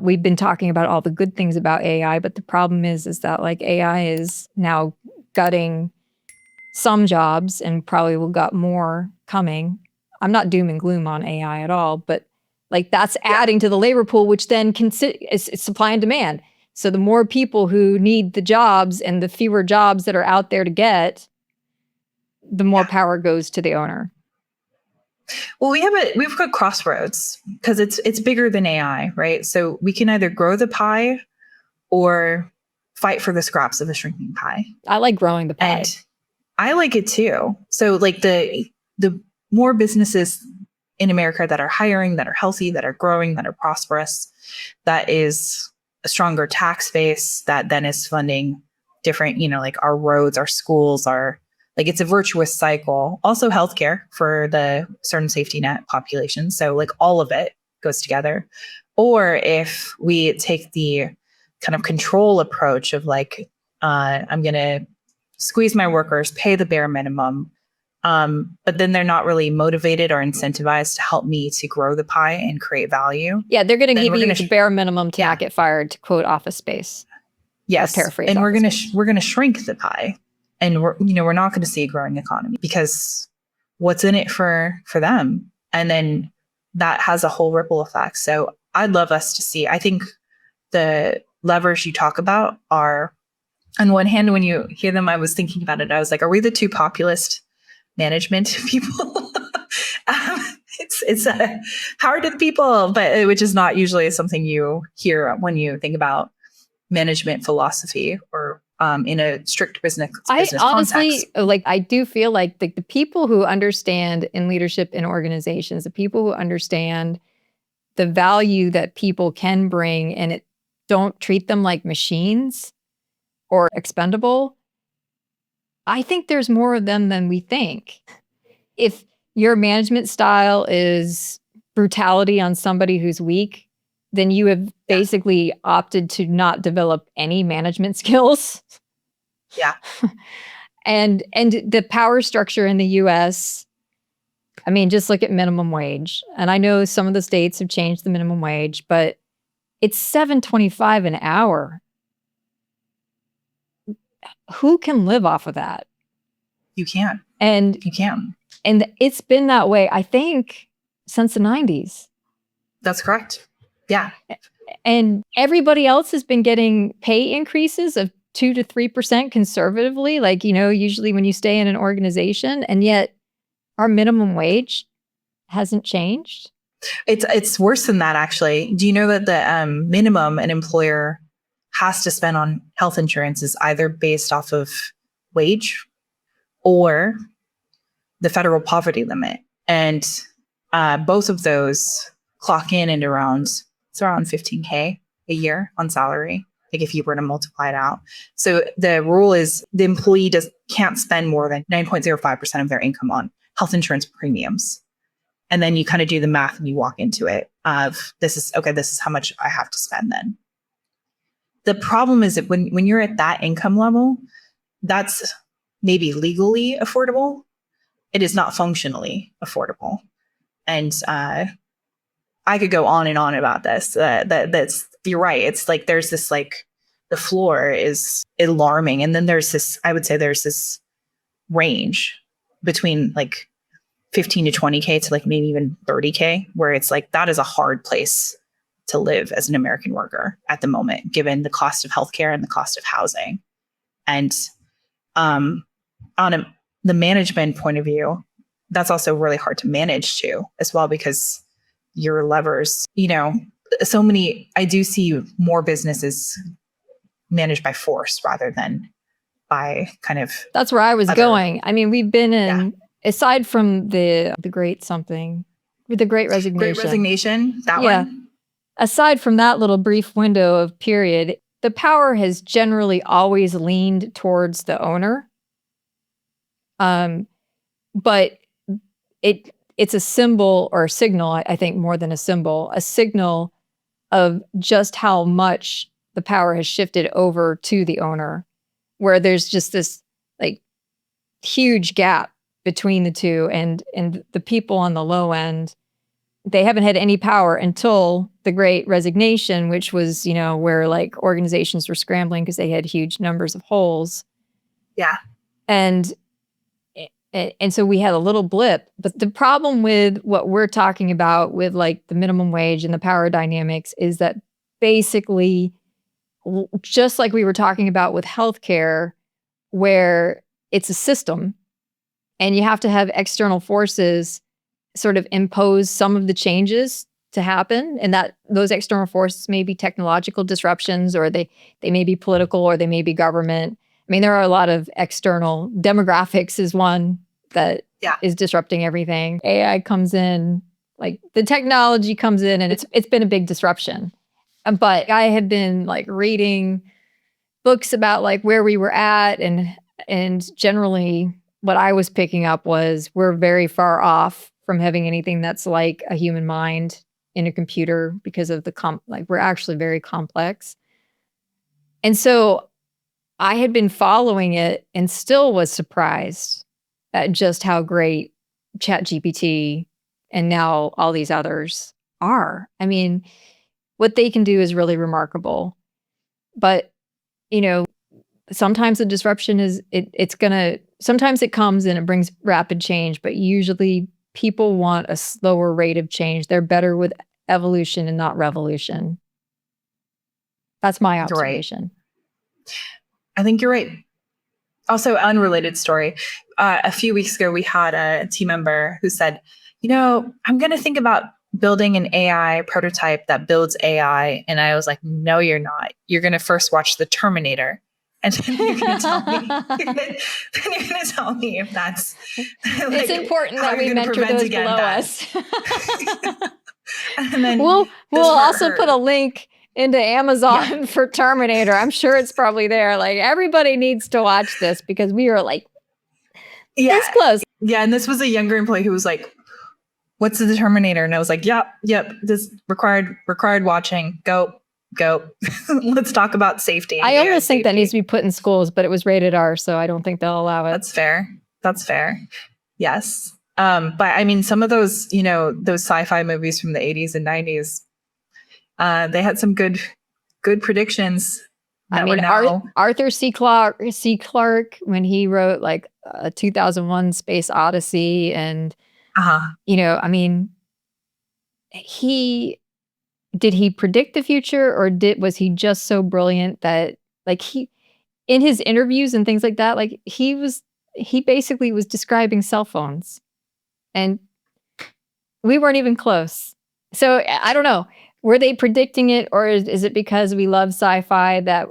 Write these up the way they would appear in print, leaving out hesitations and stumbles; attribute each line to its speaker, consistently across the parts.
Speaker 1: we've been talking about all the good things about AI, but the problem is that like AI is now gutting some jobs and probably will gut more coming. I'm not doom and gloom on AI at all, but like that's adding to the labor pool, which then it's supply and demand. So the more people who need the jobs and the fewer jobs that are out there to get, the more power goes to the owner.
Speaker 2: Well, we've got crossroads because it's bigger than AI, right? So we can either grow the pie or fight for the scraps of a shrinking pie.
Speaker 1: I like growing the pie.
Speaker 2: And I like it too. So like the more businesses in America that are hiring, that are healthy, that are growing, that are prosperous, that is a stronger tax base that then is funding different, like our roads, our schools, like it's a virtuous cycle. Also healthcare for the certain safety net population. So like all of it goes together. Or if we take the kind of control approach of like, I'm going to squeeze my workers, pay the bare minimum, but then they're not really motivated or incentivized to help me to grow the pie and create value.
Speaker 1: Yeah, they're going to give you the bare minimum to not get fired, to quote Office Space.
Speaker 2: Yes,
Speaker 1: paraphrase.
Speaker 2: And we're going to shrink the pie, and we're not going to see a growing economy because what's in it for them, and then that has a whole ripple effect. So I'd love us to see. I think the levers you talk about are, on one hand, when you hear them, I was thinking about it. I was like, are we the two populist management people? It's a power to the people, but which is not usually something you hear when you think about management philosophy or in a strict business
Speaker 1: honestly
Speaker 2: context.
Speaker 1: Like I do feel like the people who understand in leadership in organizations, the people who understand the value that people can bring and don't treat them like machines or expendable, I think there's more of them than we think. If your management style is brutality on somebody who's weak, then you have basically opted to not develop any management skills.
Speaker 2: Yeah.
Speaker 1: And the power structure in the US, I mean, just look at minimum wage. And I know some of the states have changed the minimum wage, but it's $7.25 an hour. Who can live off of that?
Speaker 2: You can't.
Speaker 1: And
Speaker 2: you can.
Speaker 1: And it's been that way, I think, since the 90s.
Speaker 2: That's correct. Yeah.
Speaker 1: And everybody else has been getting pay increases of 2 to 3% conservatively, like, usually when you stay in an organization, and yet our minimum wage hasn't changed.
Speaker 2: It's worse than that, actually. Do you know that the minimum an employer has to spend on health insurance is either based off of wage or the federal poverty limit? And both of those clock in and around 15K a year on salary, like if you were to multiply it out. So the rule is the employee can't spend more than 9.05% of their income on health insurance premiums. And then you kind of do the math and you walk into it of this is how much I have to spend then. The problem is that when you're at that income level, that's maybe legally affordable. It is not functionally affordable. And I could go on and on about this. That's you're right. It's like there's this like the floor is alarming, and then there's this. I would say there's this range between like 15 to 20K to like maybe even 30K, where it's like that is a hard place to live as an American worker at the moment, given the cost of healthcare and the cost of housing. And the management point of view, that's also really hard to manage too, as well, because your levers, so many, I do see more businesses managed by force rather than by kind of.
Speaker 1: That's where I was going. I mean, we've been in, aside from the great something, with the Great Resignation.
Speaker 2: Great Resignation, that one.
Speaker 1: Aside from that little brief window of period, the power has generally always leaned towards the owner. But it's a symbol or a signal, I think more than a signal of just how much the power has shifted over to the owner, where there's just this like huge gap between the two, and the people on the low end they haven't had any power until the Great Resignation, which was, where like organizations were scrambling because they had huge numbers of holes.
Speaker 2: Yeah.
Speaker 1: And so we had a little blip. But the problem with what we're talking about with like the minimum wage and the power dynamics is that basically, just like we were talking about with healthcare, where it's a system and you have to have external forces sort of impose some of the changes to happen, and that those external forces may be technological disruptions, or they may be political, or they may be government. I mean, there are a lot of external. Demographics is one that is disrupting everything. AI comes in, like the technology comes in, and it's been a big disruption. But I had been like reading books about like where we were at, and generally what I was picking up was we're very far off from having anything that's like a human mind in a computer because of we're actually very complex. And so I had been following it and still was surprised at just how great ChatGPT and now all these others are. I mean, what they can do is really remarkable. But, sometimes the disruption is, sometimes it comes and it brings rapid change, but usually people want a slower rate of change. They're better with evolution and not revolution. That's my observation.
Speaker 2: Right. I think you're right. Also, unrelated story. A few weeks ago, we had a team member who said, I'm going to think about building an AI prototype that builds AI. And I was like, no, you're not. You're going to first watch The Terminator. And then you're going to tell me. Then you're going to tell me if that's.
Speaker 1: It's important that we mentor those below us.
Speaker 2: And then
Speaker 1: we'll also put a link into Amazon for Terminator. I'm sure it's probably there. Like everybody needs to watch this because we are like this close.
Speaker 2: Yeah, and this was a younger employee who was like, "What's the Terminator?" And I was like, "Yep, this required watching. Go." Let's talk about safety.
Speaker 1: I almost think that needs to be put in schools, but it was rated R, so I don't think they'll allow it.
Speaker 2: That's fair. Yes. But I mean, some of those, those sci-fi movies from the 80s and 90s, they had some good predictions.
Speaker 1: I mean, Arthur C. Clarke, when he wrote like 2001 Space Odyssey, and, I mean, did he predict the future, or was he just so brilliant that like in his interviews and things like that, like he basically was describing cell phones, and we weren't even close. So I don't know, were they predicting it, or is it because we love sci-fi that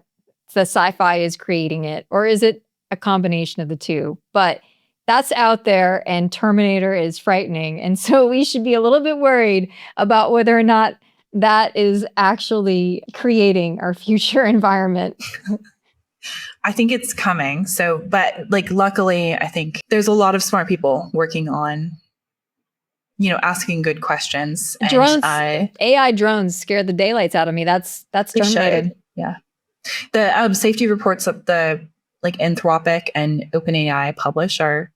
Speaker 1: the sci-fi is creating it, or is it a combination of the two? But that's out there, and Terminator is frightening. And so we should be a little bit worried about whether or not that is actually creating our future environment.
Speaker 2: I think it's coming. So, but like, luckily, I think there's a lot of smart people working on, asking good questions.
Speaker 1: Drones, AI drones scared the daylights out of me. That's Terminator.
Speaker 2: Yeah. The safety reports that the like Anthropic and OpenAI publish are,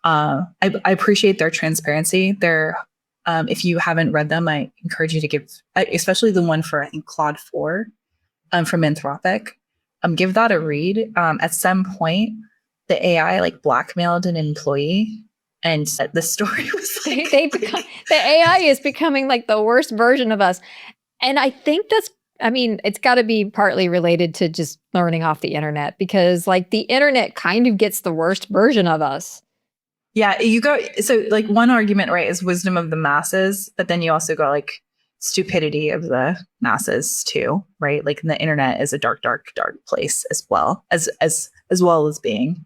Speaker 2: I appreciate their transparency. They're, if you haven't read them, I encourage you to give, especially the one for, I think, Claude 4 from Anthropic. Give that a read. At some point, the AI like blackmailed an employee, and the story was like,
Speaker 1: the AI is becoming like the worst version of us. And I think it's got to be partly related to just learning off the internet, because like the internet kind of gets the worst version of us.
Speaker 2: Yeah, so like one argument, right, is wisdom of the masses, but then you also got like stupidity of the masses too, right? Like the internet is a dark, dark, dark place as well as being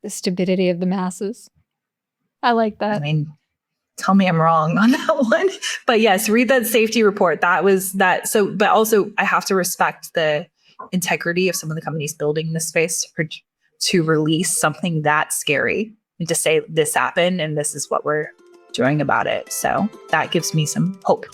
Speaker 1: the stupidity of the masses. I like that.
Speaker 2: I mean, tell me I'm wrong on that one. But yes, read that safety report. That was that. So, but also I have to respect the integrity of some of the companies building this space to release something that scary and to say this happened and this is what we're doing about it. So that gives me some hope.